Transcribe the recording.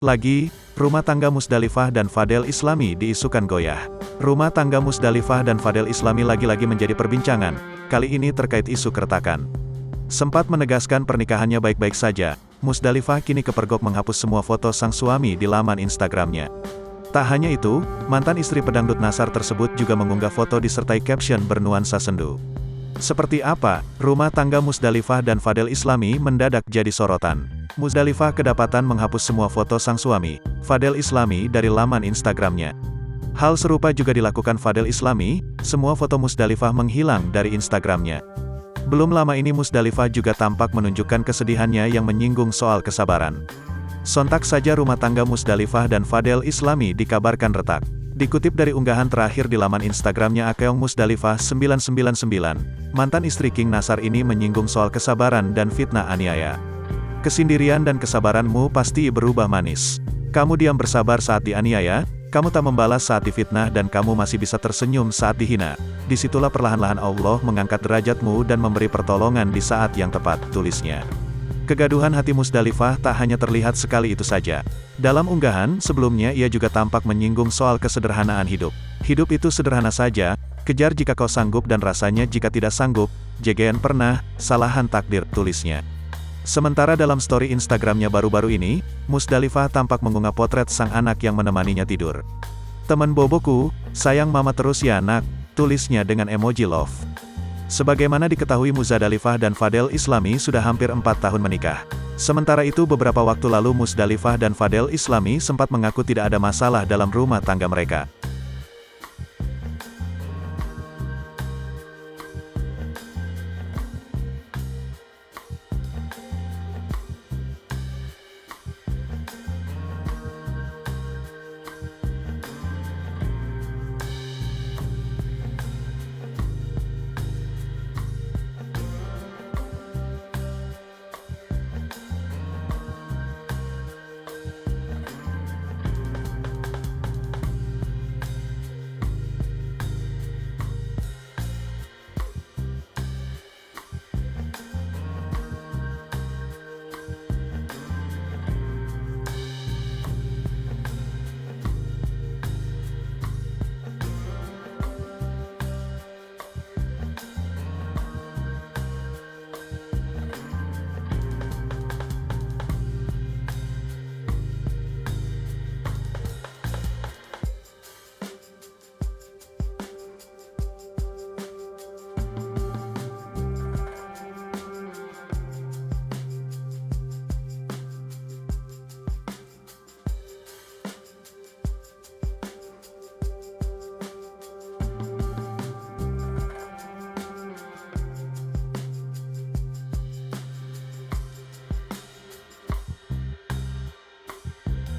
Lagi, rumah tangga Musdalifah dan Fadel Islami diisukan goyah. Rumah tangga Musdalifah dan Fadel Islami lagi-lagi menjadi perbincangan, kali ini terkait isu keretakan. Sempat menegaskan pernikahannya baik-baik saja, Musdalifah kini kepergok menghapus semua foto sang suami di laman Instagramnya. Tak hanya itu, mantan istri pedangdut Nassar tersebut juga mengunggah foto disertai caption bernuansa sendu. Seperti apa, rumah tangga Musdalifah dan Fadel Islami mendadak jadi sorotan. Musdalifah kedapatan menghapus semua foto sang suami, Fadel Islami dari laman Instagramnya. Hal serupa juga dilakukan Fadel Islami, semua foto Musdalifah menghilang dari Instagramnya. Belum lama ini Musdalifah juga tampak menunjukkan kesedihannya yang menyinggung soal kesabaran. Sontak saja rumah tangga Musdalifah dan Fadel Islami dikabarkan retak. Dikutip dari unggahan terakhir di laman Instagramnya Akeong Musdalifah 999, mantan istri King Nassar ini menyinggung soal kesabaran dan fitnah aniaya. Kesendirian dan kesabaranmu pasti berubah manis. Kamu diam bersabar saat dianiaya, kamu tak membalas saat difitnah dan kamu masih bisa tersenyum saat dihina. Disitulah perlahan-lahan Allah mengangkat derajatmu dan memberi pertolongan di saat yang tepat, tulisnya. Kegaduhan hati Musdalifah tak hanya terlihat sekali itu saja. Dalam unggahan sebelumnya ia juga tampak menyinggung soal kesederhanaan hidup. Hidup itu sederhana saja, kejar jika kau sanggup dan rasanya jika tidak sanggup, jegean pernah, salahan takdir, tulisnya. Sementara dalam story Instagramnya baru-baru ini, Musdalifah tampak mengunggah potret sang anak yang menemaninya tidur. Teman boboku, sayang mama terus ya nak, tulisnya dengan emoji love. Sebagaimana diketahui Musdalifah dan Fadel Islami sudah hampir 4 tahun menikah. Sementara itu beberapa waktu lalu Musdalifah dan Fadel Islami sempat mengaku tidak ada masalah dalam rumah tangga mereka.